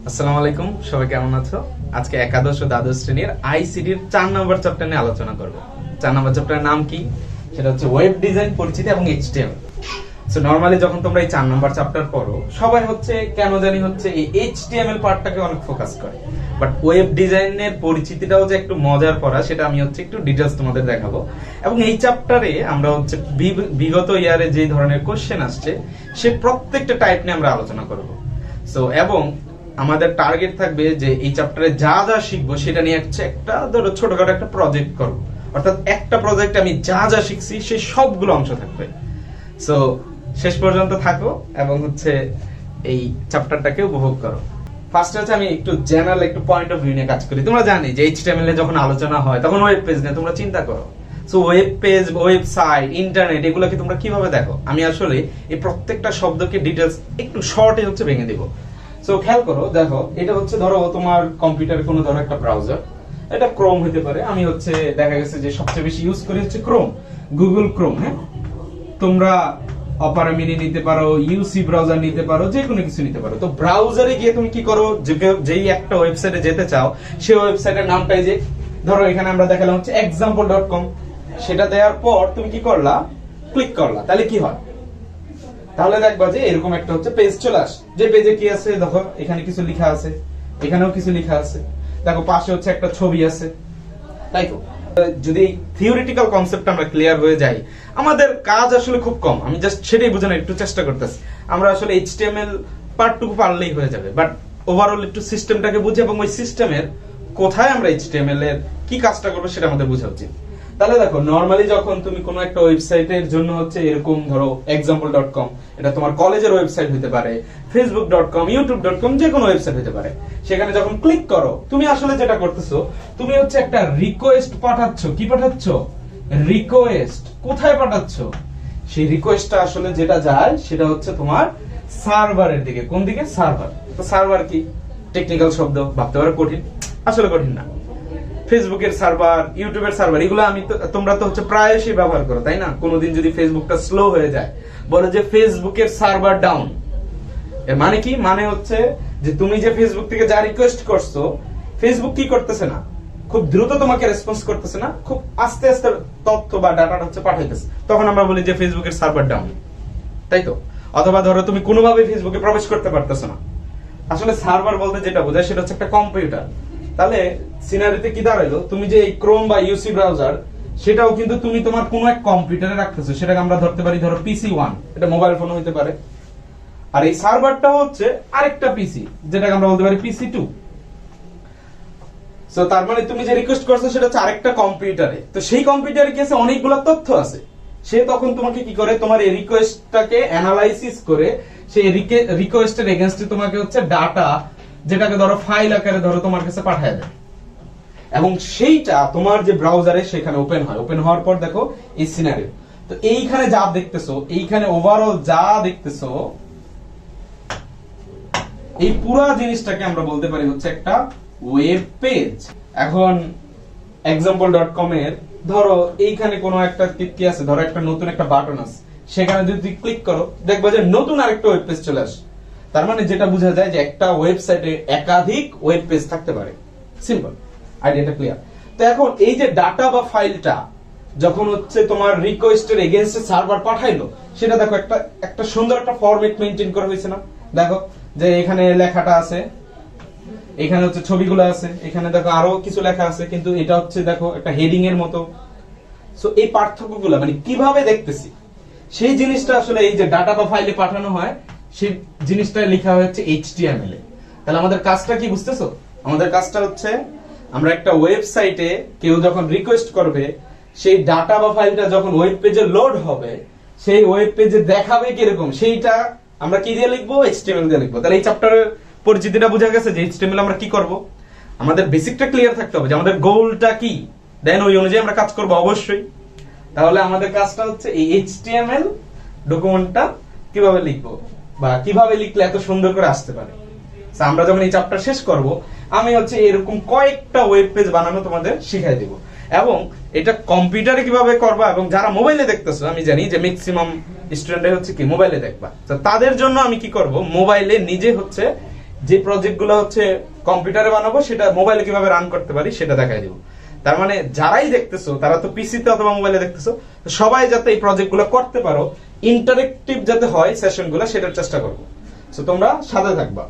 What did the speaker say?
আসসালামু আলাইকুম, সবাই কেমন আছো? আজকে একাদশ ও দ্বাদশ শ্রেণীর আইসিডির 4 নম্বর চ্যাপ্টার নিয়ে আলোচনা করব। 4 নম্বর চ্যাপ্টারের নাম কি? সেটা হচ্ছে ওয়েব ডিজাইন, পরিচিতি এবং এইচটিএমএল। সো নরমালি যখন তোমরা এই 4 নম্বর চ্যাপ্টার পড়ো, সবাই হচ্ছে কেন জানি হচ্ছে এই এইচটিএমএল পার্টটাকে অনেক ফোকাস করে, বাট ওয়েব ডিজাইনের পরিচিতিটাও যে একটু মজার পড়া, সেটা আমি হচ্ছে একটু ডিটেইলস তোমাদের দেখাবো। এবং এই চ্যাপ্টারে আমরা হচ্ছে বিগত ইয়ারে যে ধরনের কোশ্চেন আসছে সে প্রত্যেকটা টাইপ নিয়ে আমরা আলোচনা করব। সো এবং আমাদের টার্গেট থাকবে যে এই চ্যাপ্টারে যা যা শিখবো সেটা নিয়ে একটা ধরো ছোটখাটো একটা প্রজেক্ট করবো, অর্থাৎ একটা প্রজেক্ট আমি যা যা শিখছি সেই সবগুলো অংশ থাকবে। সো শেষ পর্যন্ত থাকো এবং হচ্ছে এই চ্যাপ্টারটাকে উপভোগ করো। ফার্স্ট হচ্ছে আমি একটু জেনারেল একটু পয়েন্ট অফ ভিউ নিয়ে কাজ করি। তোমরা জানি যে এইচটিএমএল এ যখন আলোচনা হয় তখন ওয়েব পেজ নিয়ে তোমরা চিন্তা করো। So web page, website, internet এগুলোকে তোমরা কিভাবে দেখো? আমি আসলে এই প্রত্যেকটা শব্দকে ডিটেইলস একটু শর্টে হচ্ছে ভেঙে দিব। সো খেয়াল করো, দেখো এটা হচ্ছে ধরো তোমার কম্পিউটারে কোনো ধরো একটা ব্রাউজার, এটা ক্রোম হতে পারে। আমি হচ্ছে দেখা গেছে যে সবচেয়ে বেশি ইউজ করি হচ্ছে ক্রোম, গুগল ক্রোম। হ্যাঁ, তোমরা অপারা মিনি নিতে পারো, ইউসি ব্রাউজার নিতে পারো, যে কোনো কিছু নিতে পারো। তো ব্রাউজারে গিয়ে তুমি কি করো, যেই একটা ওয়েবসাইটে যেতে চাও সেই ওয়েবসাইটের নামটাই যে ধরো এখানে আমরা দেখালাম হচ্ছে example.com, সেটা দেওয়ার পর তুমি কি করলা, ক্লিক করলা, তাহলে কি হয়? তাহলে দেখবা যে এরকম একটা হচ্ছে পেজ চলে আসে। যে পেজে কি আছে দেখো, এখানে কিছু লেখা আছে, এখানেও কিছু লেখা আছে, দেখো পাশে হচ্ছে একটা ছবি আছে, তাই তো? যদি থিওরিটিক্যাল কনসেপ্ট আমরা ক্লিয়ার হয়ে যাই, আমাদের কাজ আসলে খুব কম। আমি জাস্ট সেটাই বোঝানোর একটু চেষ্টা করতেছি। আমরা আসলে এইচটিএমএল পার্টটুকু পারলেই হয়ে যাবে, বাট ওভারঅল একটু সিস্টেমটাকে বুঝি এবং ওই সিস্টেমের কোথায় আমরা এইচটিএমএল এর কি কাজটা করবো সেটা আমাদের বোঝা উচিত। তাহলে দেখো, নরমালি যখন তুমি কোনো একটা ওয়েবসাইটের জন্য হচ্ছে এরকম ধরো example.com, এটা তোমার কলেজের ওয়েবসাইট হতে পারে, facebook.com, youtube.com, যে কোনো ওয়েবসাইট হতে পারে। সেখানে যখন ক্লিক করো, তুমি আসলে যেটা করতেছো, তুমি হচ্ছে একটা রিকোয়েস্ট পাঠাচ্ছ। কি পাঠাচ্ছ? রিকোয়েস্ট। কোথায় পাঠাচ্ছ? সেই রিকোয়েস্টটা আসলে যেটা যায় সেটা হচ্ছে তোমার সার্ভারের দিকে। কোন দিকে? সার্ভার। তো সার্ভার কি টেকনিক্যাল শব্দ, ভাবতে পারো কঠিন, আসলে কঠিন না। ফেসবুকের সার্ভার, ইউটিউবের সার্ভার, এগুলো তোমরা তো হচ্ছে প্রায়শই ব্যবহার করো, তাই না? কোনোদিন যদি ফেসবুকটা স্লো হয়ে যায়, বলে যে ফেসবুকের সার্ভার ডাউন। এর মানে কি? মানে হচ্ছে যে তুমি যে ফেসবুক থেকে যা রিকোয়েস্ট করছো, ফেসবুক কি করতেছে না, খুব দ্রুত তোমাকে রেসপন্স করতেছে না, খুব আস্তে আস্তে তথ্য বা ডাটাটা হচ্ছে পাঠাইতেছে। তখন আমরা বলি যে ফেসবুকের সার্ভার ডাউন, তাই তো? অথবা ধরো তুমি কোনোভাবে ফেসবুকে প্রবেশ করতে পারতেছো না। আসলে সার্ভার বলতে যেটা বোঝায় সেটা হচ্ছে একটা কম্পিউটার। তাহলে সিনারিতে কি দাঁড়াইলো, তুমি যে এই ক্রোম বা ইউসি ব্রাউজার, সেটাও কিন্তু তুমি তোমার কোনো এক কম্পিউটারে রাখতেছো। সেটাকে আমরা ধরতে পারি ধরো PC1, এটা মোবাইল ফোন হতে পারে। আর এই সার্ভারটা হচ্ছে আরেকটা পিসি, যেটাকে আমরা বলতে পারি PC2। সো তার মানে তুমি যে রিকোয়েস্ট করছো সেটা হচ্ছে আরেকটা কম্পিউটারে। তো সেই কম্পিউটারে কি আছে, অনেকগুলো তথ্য আছে। সে তখন তোমাকে কি করে, তোমার এই রিকোয়েস্টটাকে অ্যানালাইসিস করে সেই রিকোয়েস্টের এগেইনস্টে তোমাকে হচ্ছে ডাটা, যেটাকে ধরো ফাইল আকারে ধরো তোমার কাছে পাঠিয়ে দেয়, এবং সেইটা তোমার যে ব্রাউজারে সেখানে ওপেন হয়। ওপেন হওয়ার পর দেখো এই সিনারিও। তো এইখানে যা দেখতেছো, এইখানে ওভারঅল যা দেখতেছো, এই পুরো জিনিসটাকে আমরা বলতে পারি হচ্ছে একটা ওয়েব পেজ। এখন example.com এর ধরো এইখানে কোনো একটা কি আছে, ধরো একটা নতুন একটা বাটন আছে, সেখানে যদি তুমি ক্লিক করো, দেখবা যে নতুন আরেকটা ওয়েব পেজ চলে আসে। তার মানে যেটা বোঝা যায় যে একটা ওয়েবসাইটে একাধিক ওয়েব পেজ থাকতে পারে। সিম্পল, আইডিয়াটা ক্লিয়ার? তো এখন এই যে ডাটা বা ফাইলটা যখন হচ্ছে তোমার রিকোয়েস্টের এগেইনস্টে সার্ভার পাঠাইলো, সেটা দেখো একটা সুন্দর একটা ফরম্যাট মেইনটেইন করা হয়েছে না? দেখো যে এখানে লেখাটা আছে, এখানে হচ্ছে ছবিগুলো আছে, এখানে দেখো আরো কিছু লেখা আছে, কিন্তু এটা হচ্ছে দেখো একটা হেডিং এর মতো। সো এই পার্থক্যগুলো মানে কিভাবে দেখতেছি, সেই জিনিসটা আসলে এই যে ডাটা বা ফাইলে পাঠানো হয়, সেই জিনিসটা লেখা হয়েছে HTML এ। তাহলে আমাদের কাজটা কি বুঝতেছো? আমাদের কাজটা হচ্ছে আমরা একটা ওয়েবসাইটে কেউ যখন রিকোয়েস্ট করবে, সেই ডাটা বা ফাইলটা যখন ওয়েব পেজে লোড হবে, সেই ওয়েব পেজে দেখাবে কিরকম, সেইটা আমরা কি দিয়ে লিখবো? HTML দিয়ে লিখবো। তাহলে এই চ্যাপ্টারের পরিচিতিটা বোঝা গেছে যে HTML আমরা কি করব। আমাদের বেসিকটা ক্লিয়ার থাকতে হবে যে আমাদের গোলটা কি, দেন ওই অনুযায়ী আমরা কাজ করব অবশ্যই। তাহলে আমাদের কাজটা হচ্ছে এই HTML ডকুমেন্টটা কিভাবে লিখবো বা কিভাবে লিখলে এত সুন্দর করে আসতে পারে। আমরা যখন এই চ্যাপ্টার শেষ করব, আমি হচ্ছে এরকম কয়েকটা ওয়েব পেজ বানানো তোমাদের শিখাই দেব, এবং এটা কম্পিউটারে কিভাবে করবা, এবং যারা মোবাইলে দেখতেছো, আমি জানি যে ম্যাক্সিমাম স্টুডেন্টরা হচ্ছে কি মোবাইলে দেখবা, তো তাদের জন্য আমি কি করব, মোবাইলে নিজে হচ্ছে যে প্রজেক্টগুলো হচ্ছে কম্পিউটারে বানাবো সেটা মোবাইলে কিভাবে রান করতে পারি সেটা দেখাই দিব। তার মানে যারাই দেখতেছো তারা তো পিসিতে অথবা মোবাইলে দেখতেছো, তো সবাই যাতে এই প্রজেক্টগুলো করতে পারো, ইন্টারেক্টিভ যাতে হয় সেশনগুলো, সেটার চেষ্টা করবো। সো তোমরা সাথে থাকবা।